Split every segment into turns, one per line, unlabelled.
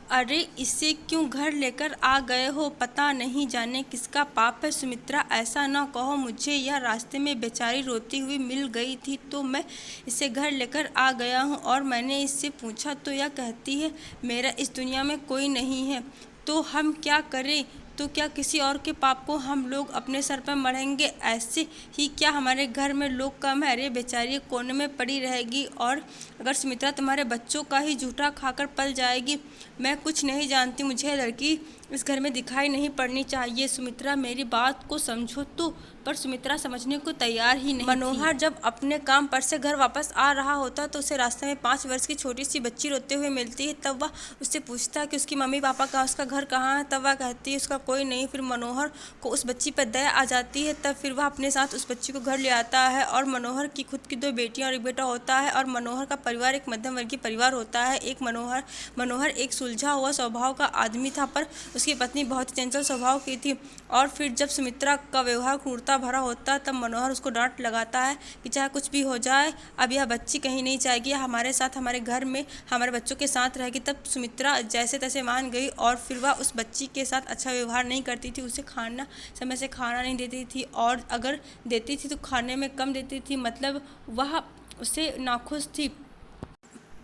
अरे इसे क्यों घर लेकर आ गए हो? पता नहीं जाने किसका पाप है। सुमित्रा, ऐसा ना कहो मुझे। यह रास्ते में बेचारी रोती हुई मिल गई थी तो मैं इसे घर लेकर आ गया हूँ। और मैंने इससे पूछा तो यह कहती है मेरा इस दुनिया में कोई नहीं है। तो हम क्या करें? तो क्या किसी और के पाप को हम लोग अपने सर पर मढ़ेंगे? ऐसे ही क्या हमारे घर में लोग कम है? अरे बेचारी कोने में पड़ी रहेगी। और अगर सुमित्रा तुम्हारे बच्चों का ही जूठा खाकर पल जाएगी। मैं कुछ नहीं जानती, मुझे लड़की इस घर में दिखाई नहीं पड़नी चाहिए। सुमित्रा, मेरी बात को समझो तो। पर सुमित्रा समझने को तैयार ही नहीं मनोहर जब अपने काम पर से घर वापस आ रहा होता तो उसे रास्ते में 5 वर्ष की छोटी सी बच्ची रोते हुए मिलती है। तब वह उससे पूछता है कि उसकी मम्मी पापा कहाँ, उसका घर कहाँ है। तब वह कहती है उसका कोई नहीं। फिर मनोहर को उस बच्ची पर दया आ जाती है। तब फिर वह अपने साथ उस बच्ची को घर ले आता है। और मनोहर की खुद की 2 बेटियां और एक बेटा होता है। और मनोहर का परिवार एक मध्यम वर्गीय परिवार होता है। एक मनोहर एक सुलझा हुआ स्वभाव का आदमी था, पर उसकी पत्नी बहुत ही चंचल स्वभाव की थी। और फिर जब सुमित्रा का व्यवहार क्रूरता भरा होता है तब मनोहर उसको डांट लगाता है कि चाहे कुछ भी हो जाए, अब यह बच्ची कहीं नहीं जाएगी, हमारे साथ हमारे घर में हमारे बच्चों के साथ रहेगी। तब सुमित्रा जैसे तैसे मान गई। और फिर वह उस बच्ची के साथ अच्छा व्यवहार नहीं करती थी, उसे खाना समय से खाना नहीं देती थी, और अगर देती थी तो खाने में कम देती थी, मतलब वह उससे नाखुश थी।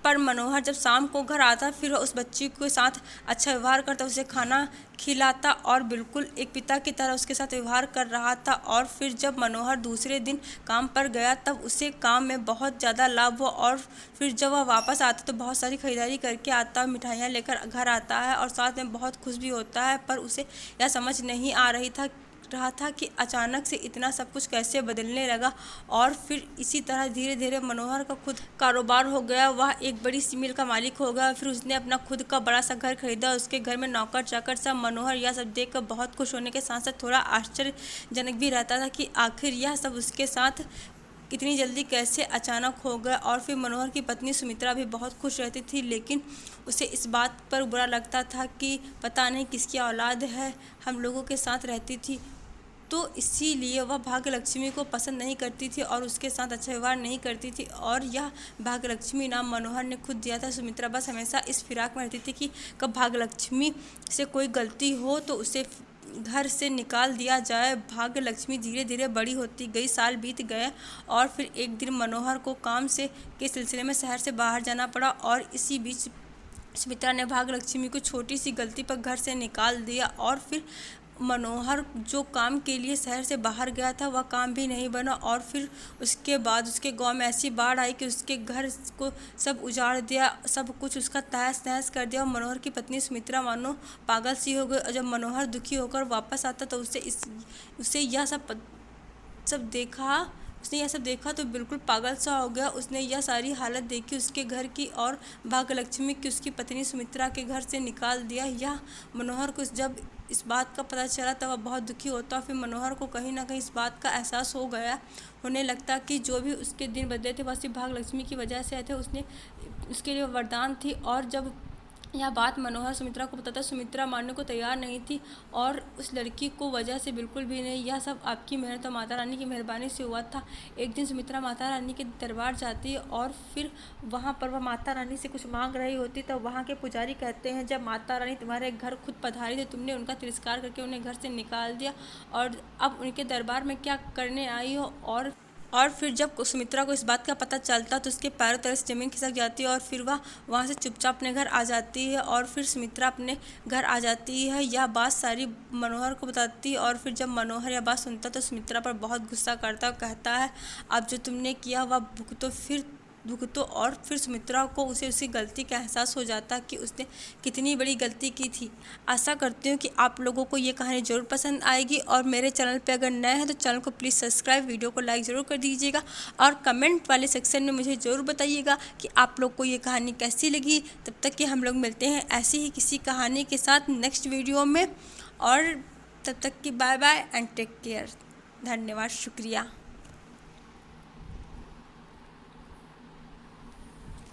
पर मनोहर जब शाम को घर आता फिर वह उस बच्ची के साथ अच्छा व्यवहार करता, उसे खाना खिलाता और बिल्कुल एक पिता की तरह उसके साथ व्यवहार कर रहा था। और फिर जब मनोहर दूसरे दिन काम पर गया तब उसे काम में बहुत ज़्यादा लाभ हुआ। और फिर जब वह वापस आता तो बहुत सारी खरीदारी करके आता, मिठाइयाँ लेकर घर आता है और साथ में बहुत खुश भी होता है। पर उसे यह समझ नहीं आ रहा था कि अचानक से इतना सब कुछ कैसे बदलने लगा। और फिर इसी तरह धीरे धीरे मनोहर का खुद कारोबार हो गया, वह एक बड़ी सी मिल का मालिक हो गया। फिर उसने अपना खुद का बड़ा सा घर खरीदा, उसके घर में नौकर चाकर सब। मनोहर यह सब देखकर बहुत खुश होने के साथ साथ थोड़ा आश्चर्यजनक भी रहता था कि आखिर यह सब उसके साथ इतनी जल्दी कैसे अचानक हो गया। और फिर मनोहर की पत्नी सुमित्रा भी बहुत खुश रहती थी, लेकिन उसे इस बात पर बुरा लगता था कि पता नहीं किसकी औलाद है हम लोगों के साथ रहती थी, तो इसीलिए वह भाग्यलक्ष्मी को पसंद नहीं करती थी और उसके साथ अच्छा व्यवहार नहीं करती थी। और यह भाग्यलक्ष्मी नाम मनोहर ने खुद दिया था। सुमित्रा बस हमेशा इस फिराक में रहती थी कि कब भाग्यलक्ष्मी से कोई गलती हो तो उसे घर से निकाल दिया जाए। भाग्यलक्ष्मी धीरे धीरे बड़ी होती गई, साल बीत गए। और फिर एक दिन मनोहर को काम से के सिलसिले में शहर से बाहर जाना पड़ा। और इसी बीच सुमित्रा ने भाग्यलक्ष्मी को छोटी सी गलती पर घर से निकाल दिया। और फिर मनोहर जो काम के लिए शहर से बाहर गया था वह काम भी नहीं बना। और फिर उसके बाद उसके गांव में ऐसी बाढ़ आई कि उसके घर को सब उजाड़ दिया, सब कुछ उसका तहस नहस कर दिया। और मनोहर की पत्नी सुमित्रा मानो पागल सी हो गई। और जब मनोहर दुखी होकर वापस आता तो उसे यह सब देखा उसने यह सब देखा तो बिल्कुल पागल सा हो गया। उसने यह सारी हालत देखी उसके घर की, और भाग्यलक्ष्मी की उसकी पत्नी सुमित्रा के घर से निकाल दिया। यह मनोहर को जब इस बात का पता चला तब वह बहुत दुखी होता। फिर मनोहर को कहीं ना कहीं इस बात का एहसास होने लगता कि जो भी उसके दिन बदले थे वह सिर्फ भाग्यलक्ष्मी की वजह से थे, उसने उसके लिए वरदान थी। और जब यह बात मनोहर सुमित्रा को बताता, सुमित्रा मानने को तैयार नहीं थी और उस लड़की को वजह से बिल्कुल भी नहीं। यह सब आपकी मेहनत और माता रानी की मेहरबानी से हुआ था। एक दिन सुमित्रा माता रानी के दरबार जाती है और फिर वहाँ पर वह माता रानी से कुछ मांग रही होती। तब वहाँ के पुजारी कहते हैं जब माता रानी तुम्हारे घर खुद पधारी थी तुमने उनका तिरस्कार करके उन्हें घर से निकाल दिया, और अब उनके दरबार में क्या करने आई हो। और फिर जब सुमित्रा को इस बात का पता चलता तो उसके पैरों तले से ज़मीन खिसक जाती है और फिर वह वहाँ से चुपचाप अपने घर आ जाती है। और फिर सुमित्रा अपने घर आ जाती है, यह बात सारी मनोहर को बताती है। और फिर जब मनोहर यह बात सुनता तो सुमित्रा पर बहुत गुस्सा करता और कहता है अब जो तुमने किया वह भुगतो। और फिर सुमित्रा को उसकी गलती का एहसास हो जाता कि उसने कितनी बड़ी गलती की थी। आशा करती हूँ कि आप लोगों को ये कहानी ज़रूर पसंद आएगी, और मेरे चैनल पे अगर नए हैं तो चैनल को प्लीज़ सब्सक्राइब, वीडियो को लाइक ज़रूर कर दीजिएगा, और कमेंट वाले सेक्शन में मुझे ज़रूर बताइएगा कि आप लोग को ये कहानी कैसी लगी। तब तक कि हम लोग मिलते हैं ऐसी ही किसी कहानी के साथ नेक्स्ट वीडियो में, और तब तक की bye bye and take care. धन्यवाद, शुक्रिया।